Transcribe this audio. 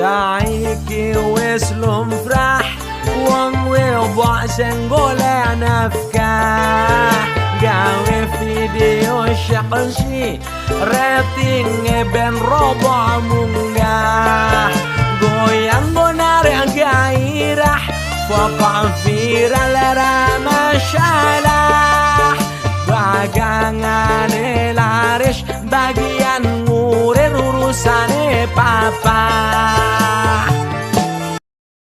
Saiki wis lumrah wong webok sing golek nafkah gawe video syaksi ratinge ben robo munggah goyang gonar gairah foto viral masalah bagangane laris bagian ngurir urusane papa